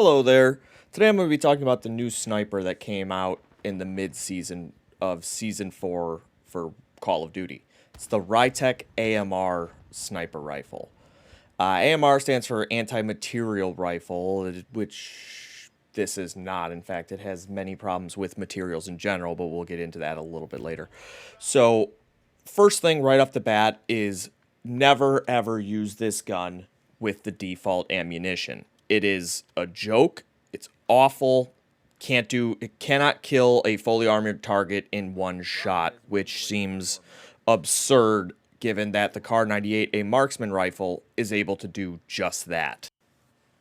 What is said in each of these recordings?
Hello there. Today I'm going to be talking about the new sniper that came out in the mid-season of Season 4 for Call of Duty. It's the Rytek AMR sniper rifle. AMR stands for anti-material rifle, which this is not. In fact, it has many problems with materials in general, but we'll get into that a little bit later. So, first thing right off the bat is never ever use this gun with the default ammunition. It is a joke. It's awful. It cannot kill a fully armored target in one shot, which seems absurd given that the Kar 98, a marksman rifle, is able to do just that.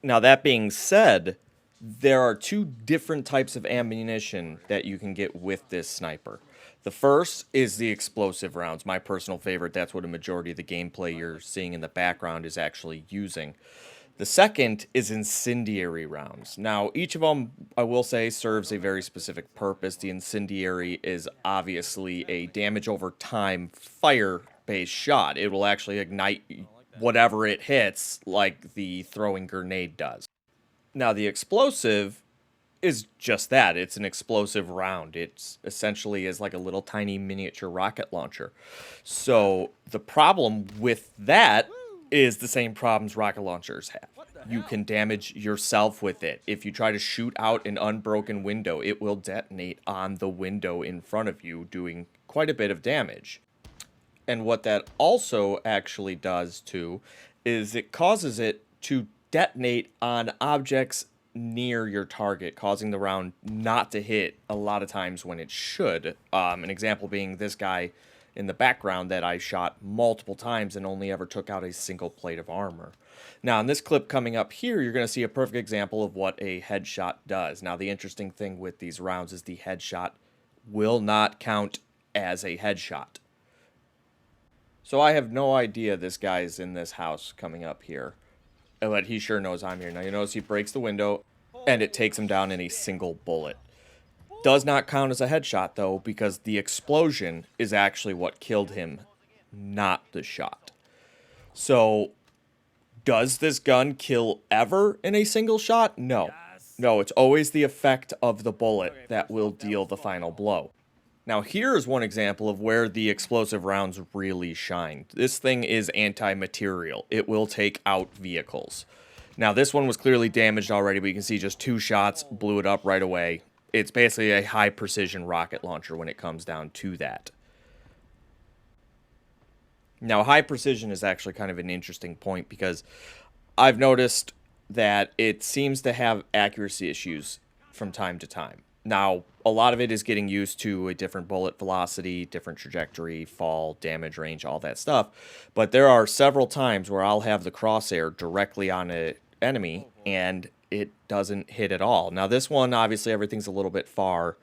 Now, that being said, there are two different types of ammunition that you can get with this sniper. The first is the explosive rounds, my personal favorite. That's what a majority of the gameplay you're seeing in the background is actually using. The second is incendiary rounds. Now, each of them, I will say, serves a very specific purpose. The incendiary is obviously a damage over time fire-based shot. It will actually ignite whatever it hits, like the throwing grenade does. Now, the explosive is just that. It's an explosive round. It's essentially is like a little tiny miniature rocket launcher. So the problem with that is the same problems rocket launchers have. You can damage yourself with it. If you try to shoot out an unbroken window, it will detonate on the window in front of you, doing quite a bit of damage. And what that also actually does too is it causes it to detonate on objects near your target, causing the round not to hit a lot of times when it should. An example being this guy in the background that I shot multiple times and only ever took out a single plate of armor. Now, in this clip coming up here, you're going to see a perfect example of what a headshot does. Now, the interesting thing with these rounds is the headshot will not count as a headshot. So I have no idea this guy's in this house coming up here, but he sure knows I'm here. Now, you notice he breaks the window, and it takes him down in a single bullet. Does not count as a headshot, though, because the explosion is actually what killed him, not the shot. So, does this gun kill ever in a single shot? No. No, it's always the effect of the bullet that will deal the final blow. Now, here's one example of where the explosive rounds really shine. This thing is anti-material. It will take out vehicles. Now, this one was clearly damaged already, but you can see just 2 shots blew it up right away. It's basically a high-precision rocket launcher when it comes down to that. Now, high precision is actually kind of an interesting point because I've noticed that it seems to have accuracy issues from time to time. Now, a lot of it is getting used to a different bullet velocity, different trajectory, fall, damage range, all that stuff. But there are several times where I'll have the crosshair directly on an enemy and it doesn't hit at all. Now, this one, obviously, everything's a little bit far,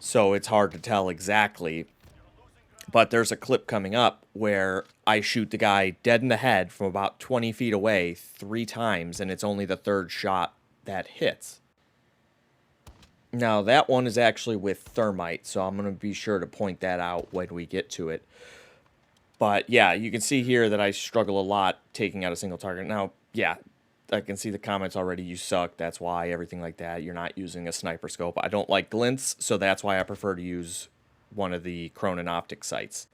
so it's hard to tell exactly. But there's a clip coming up where I shoot the guy dead in the head from about 20 feet away 3 times, and it's only the 3rd shot that hits. Now, that one is actually with thermite, so I'm going to be sure to point that out when we get to it. But, yeah, you can see here that I struggle a lot taking out a single target. Now, yeah, I can see the comments already, you suck, that's why, everything like that. You're not using a sniper scope. I don't like glints, so that's why I prefer to use one of the Cronin optic sights.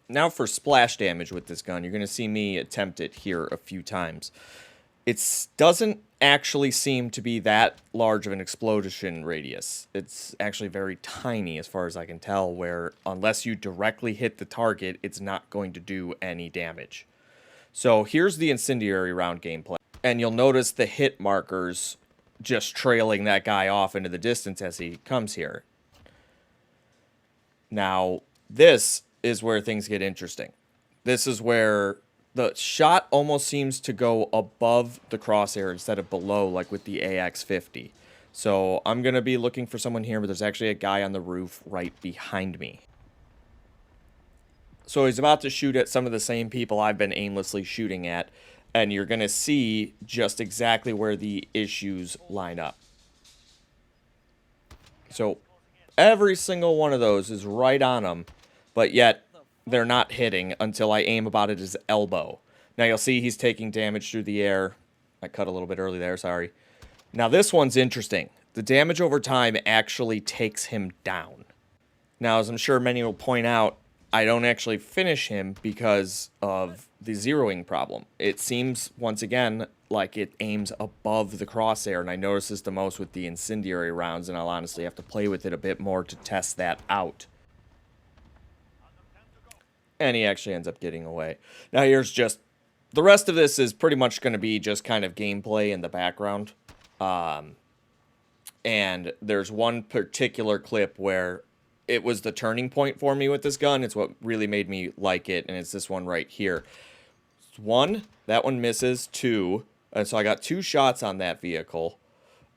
Now for splash damage with this gun, you're going to see me attempt it here a few times. It doesn't actually seem to be that large of an explosion radius. It's actually very tiny as far as I can tell, where unless you directly hit the target, it's not going to do any damage. So here's the incendiary round gameplay. And you'll notice the hit markers just trailing that guy off into the distance as he comes here. Now, this is where things get interesting. This is where the shot almost seems to go above the crosshair instead of below, like with the AX-50. So I'm going to be looking for someone here, but there's actually a guy on the roof right behind me. So he's about to shoot at some of the same people I've been aimlessly shooting at, and you're going to see just exactly where the issues line up. So every single one of those is right on him, but yet they're not hitting until I aim about at his elbow. Now you'll see he's taking damage through the air. I cut a little bit early there, sorry. Now this one's interesting. The damage over time actually takes him down. Now, as I'm sure many will point out, I don't actually finish him because of the zeroing problem. It seems, once again, like it aims above the crosshair, and I notice this the most with the incendiary rounds, and I'll honestly have to play with it a bit more to test that out. And he actually ends up getting away. Now here's just... the rest of this is pretty much going to be just kind of gameplay in the background. And there's one particular clip where it was the turning point for me with this gun. It's what really made me like it, and it's this one right here. One, that one misses. Two, and so I got 2 shots on that vehicle.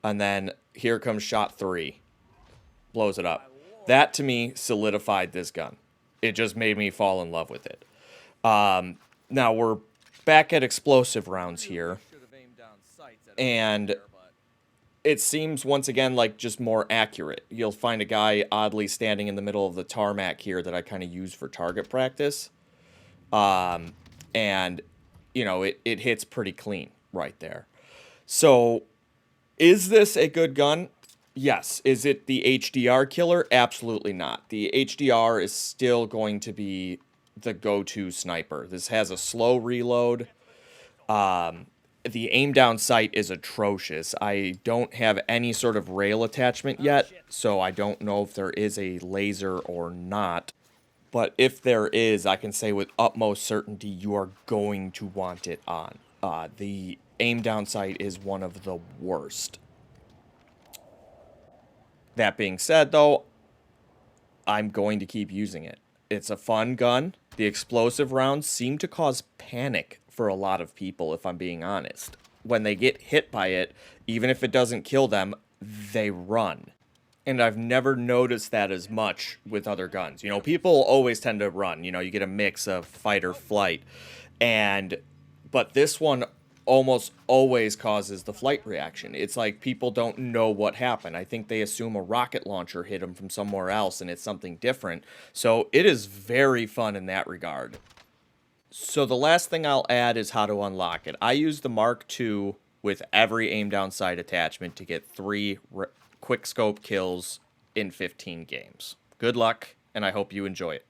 And then here comes shot 3. Blows it up. That, to me, solidified this gun. It just made me fall in love with it. Now, we're back at explosive rounds here. And it seems, once again, like just more accurate. You'll find a guy oddly standing in the middle of the tarmac here that I kind of use for target practice. And, you know, it hits pretty clean right there. So, is this a good gun? Yes. Is it the HDR killer? Absolutely not. The HDR is still going to be the go-to sniper. This has a slow reload. The aim down sight is atrocious. I don't have any sort of rail attachment yet, so I don't know if there is a laser or not. But if there is, I can say with utmost certainty you are going to want it on. The aim down sight is one of the worst. That being said, though, I'm going to keep using it. It's a fun gun. The explosive rounds seem to cause panic for a lot of people, if I'm being honest. When they get hit by it, even if it doesn't kill them, they run. And I've never noticed that as much with other guns. You know, people always tend to run. You know, you get a mix of fight or flight. But this one almost always causes the flight reaction. It's like people don't know what happened. I think they assume a rocket launcher hit them from somewhere else and it's something different. So it is very fun in that regard. So the last thing I'll add is how to unlock it. I use the Mark II with every aim down sight attachment to get 3 quick scope kills in 15 games. Good luck, and I hope you enjoy it.